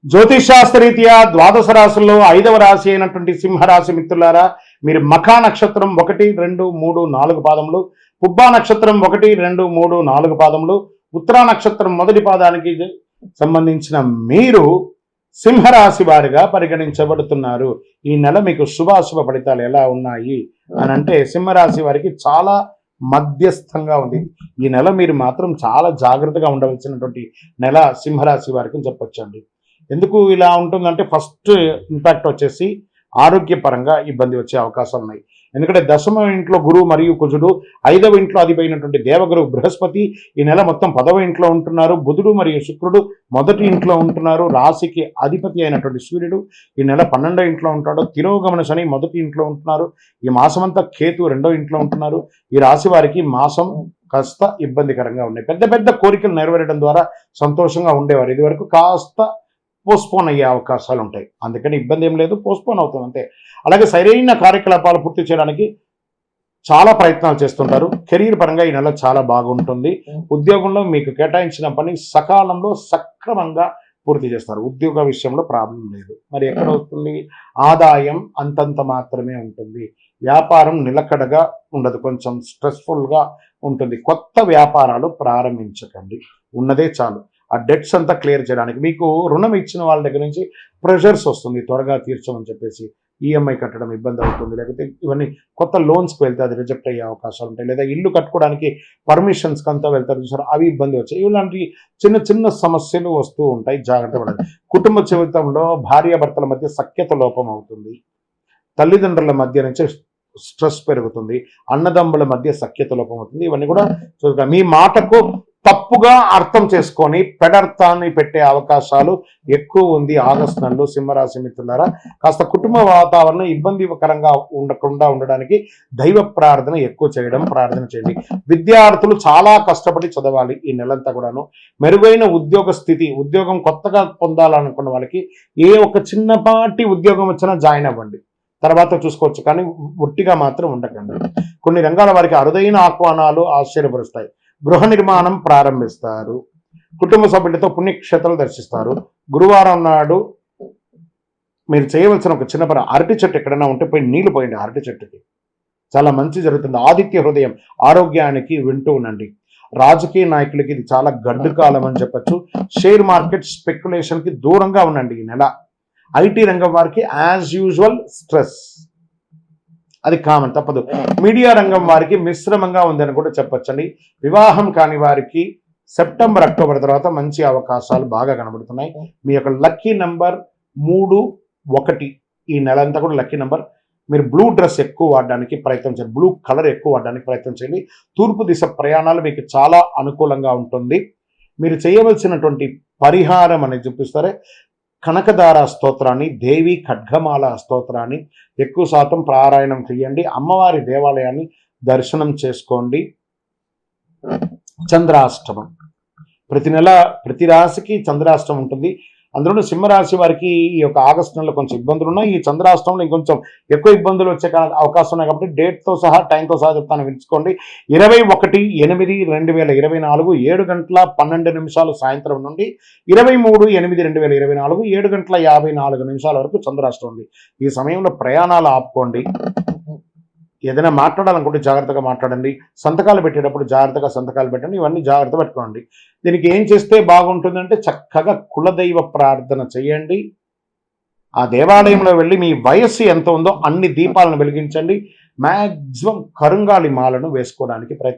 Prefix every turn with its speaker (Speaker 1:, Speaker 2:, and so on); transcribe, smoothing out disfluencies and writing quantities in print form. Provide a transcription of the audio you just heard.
Speaker 1: జ్యోతిషాస్త్రరీత్యా ద్వాదశ రాశుల్లో 5వ రాశి అయినటువంటి సింహరాశి మిత్రులారా, మీరు మఖా నక్షత్రం 1, 2, 3, 4 పాదములు, పుబ్బా నక్షత్రం 1, 2, 3, 4 పాదములు, ఉత్తరా నక్షత్రం మొదటి పాదానికి సంబంధించిన మీరు సింహరాశి వారిగా పరిగణించబడుతున్నారు. ఈ నెల మీకు శుభాశుభ ఫలితాలు ఎలా ఉన్నాయి అని అంటే, సింహరాశి వారికి చాలా మధ్యస్థంగా ఉంది. ఈ నెల మీరు మాత్రం చాలా జాగ్రత్తగా ఉండవలసినటువంటి నెల సింహరాశి వారికి చెప్పొచ్చండి. ఎందుకు ఇలా ఉంటుందంటే, ఫస్ట్ ఇంపాక్ట్ వచ్చేసి ఆరోగ్యపరంగా ఇబ్బంది వచ్చే అవకాశాలు ఉన్నాయి. ఎందుకంటే దశమ ఇంట్లో గురువు మరియు కుజుడు, 5వ ఇంట్లో అధిపైనటువంటి దేవగురు బృహస్పతి ఈ నెల మొత్తం 10వ ఇంట్లో ఉంటున్నారు. బుధుడు మరియు శుక్రుడు మొదటి ఇంట్లో ఉంటున్నారు. రాశికి అధిపతి అయినటువంటి సూర్యుడు ఈ నెల 12వ ఇంట్లో ఉంటాడు. తిరోగమన శని మొదటి ఇంట్లో ఉంటున్నారు. ఈ మాసమంతా కేతు 2వ ఇంట్లో ఉంటున్నారు. ఈ రాశి వారికి మాసం కాస్త ఇబ్బందికరంగా ఉన్నాయి. పెద్ద పెద్ద కోరికలు నెరవేరడం ద్వారా సంతోషంగా ఉండేవారు. ఇది వరకు కాస్త పోస్ట్పోన్ అయ్యే అవకాశాలు ఉంటాయి. అందుకని ఇబ్బంది ఏం లేదు, పోస్ట్పోన్ అవుతుంది అంతే. అలాగే సరైన కార్యకలాపాలు పూర్తి చేయడానికి చాలా ప్రయత్నాలు చేస్తుంటారు. కెరీర్ పరంగా ఈ నెల చాలా బాగుంటుంది. ఉద్యోగంలో మీకు కేటాయించిన పని సకాలంలో సక్రమంగా పూర్తి చేస్తారు. ఉద్యోగ విషయంలో ప్రాబ్లం లేదు. మరి ఎక్కడ అవుతుంది? ఆదాయం అంతంత మాత్రమే ఉంటుంది. వ్యాపారం నిలకడగా ఉండదు, కొంచెం స్ట్రెస్ఫుల్గా ఉంటుంది. కొత్త వ్యాపారాలు ప్రారంభించకండి, ఉన్నదే చాలు. ఆ డెట్స్ అంతా క్లియర్ చేయడానికి మీకు రుణం ఇచ్చిన వాళ్ళ దగ్గర నుంచి ప్రెషర్స్ వస్తుంది, త్వరగా తీర్చమని చెప్పేసి ఈఎంఐ కట్టడం ఇబ్బంది అవుతుంది. లేకపోతే ఇవన్నీ కొత్త లోన్స్కి వెళ్తే అది రిజెక్ట్ అయ్యే అవకాశాలు ఉంటాయి. లేదా ఇల్లు కట్టుకోవడానికి పర్మిషన్స్కి అంతా వెళ్తారు చూసారు, అవి ఇబ్బంది వచ్చాయి. ఇలాంటి చిన్న చిన్న సమస్యలు వస్తూ ఉంటాయి, జాగ్రత్త పడాలి. కుటుంబ జీవితంలో భార్యాభర్తల మధ్య సఖ్యత లోపం అవుతుంది. తల్లిదండ్రుల మధ్య నుంచి స్ట్రెస్ పెరుగుతుంది. అన్నదమ్ముల మధ్య సఖ్యత లోపం అవుతుంది. ఇవన్నీ కూడా చూద్దాం. మీ మాటకు తప్పుగా అర్థం చేసుకొని పెడర్థాన్ని పెట్టే అవకాశాలు ఎక్కువ ఉంది ఆగస్టు నెలలో. సింహరాశి మిత్రులారా, కాస్త కుటుంబ వాతావరణం ఇబ్బందికరంగా ఉండకుండా ఉండడానికి దైవ ప్రార్థన ఎక్కువ ప్రార్థన చేయండి. విద్యార్థులు చాలా కష్టపడి చదవాలి ఈ నెలంతా కూడాను. మెరుగైన ఉద్యోగ స్థితి, ఉద్యోగం కొత్తగా పొందాలనుకున్న వాళ్ళకి ఏ ఒక చిన్నపాటి ఉద్యోగం వచ్చినా జాయిన్ అవ్వండి, తర్వాత చూసుకోవచ్చు. కానీ ఒట్టిగా మాత్రం ఉండకండి. కొన్ని రంగాల వారికి అరుదైన ఆహ్వానాలు ఆశ్చర్యపరుస్తాయి. గృహ నిర్మాణం ప్రారంభిస్తారు. కుటుంబ సభ్యులతో పుణ్యక్షేత్రాలు దర్శిస్తారు. గురువారం నాడు మీరు చేయవలసిన ఒక చిన్న పని, అరటి చెట్టు ఎక్కడైనా ఉంటే పోయి నీళ్లు పోయండి. అరటి చెట్టుకి చాలా మంచి జరుగుతుంది. ఆదిత్య హృదయం ఆరోగ్యానికి వింటూ ఉండండి. రాజకీయ నాయకులకి ఇది చాలా గడ్డు కాలం అని చెప్పచ్చు. షేర్ మార్కెట్ స్పెక్యులేషన్కి దూరంగా ఉండండి ఈ నెల. ఐటీ రంగం వారికి యాజ్ యూజువల్ స్ట్రెస్, అది కామన్, తప్పదు. మీడియా రంగం వారికి మిశ్రమంగా ఉందని కూడా చెప్పొచ్చండి. వివాహం కాని వారికి సెప్టెంబర్, అక్టోబర్ తర్వాత మంచి అవకాశాలు బాగా కనబడుతున్నాయి. మీ యొక్క లక్కీ నెంబర్ 3, 1 ఈ నెల అంతా కూడా లక్కీ నెంబర్. మీరు బ్లూ డ్రెస్ ఎక్కువ వాడడానికి ప్రయత్నం చేయండి, బ్లూ కలర్ ఎక్కువ వాడడానికి ప్రయత్నం చేయండి. తూర్పు దిశ ప్రయాణాలు మీకు చాలా అనుకూలంగా ఉంటుంది. మీరు చేయవలసినటువంటి పరిహారం అనేది చూపిస్తారే, కనకదార స్తోత్రాన్ని, దేవి ఖడ్గమాల స్తోత్రాన్ని ఎక్కువ శాతం పారాయణం చేయండి. అమ్మవారి దేవాలయాన్ని దర్శనం చేసుకోండి. చంద్రాష్టమం ప్రతి నెల ప్రతి రాశికి చంద్రాష్టమం ఉంటుంది. అందులో సింహరాశి వారికి ఈ యొక్క ఆగస్టు నెలలో కొంచెం ఇబ్బందులు ఉన్నాయి. ఈ చంద్రాష్టమంలో ఇంకొంచెం ఎక్కువ ఇబ్బందులు వచ్చే అవకాశం ఉన్నాయి. కాబట్టి డేట్తో సహా టైంతో సహా చెప్తాను, వించుకోండి. 21/8/2024 7:12 సాయంత్రం నుండి 23/8/2024 7:54 వరకు చంద్రాష్టమం ఉంది. ఈ సమయంలో ప్రయాణాలు ఆపుకోండి. ఏదైనా మాట్లాడాలనుకుంటే జాగ్రత్తగా మాట్లాడండి. సంతకాలు పెట్టేటప్పుడు జాగ్రత్తగా సంతకాలు పెట్టండి. ఇవన్నీ జాగ్రత్త పెట్టుకోండి. దీనికి ఏం చేస్తే బాగుంటుందంటే, చక్కగా కులదైవ ప్రార్థన చేయండి. ఆ దేవాలయంలో వెళ్ళి మీ వయస్సు ఎంత ఉందో అన్ని దీపాలను వెలిగించండి. మ్యాక్సిమం కరుంగాలి మాలను వేసుకోవడానికి ప్రయత్నం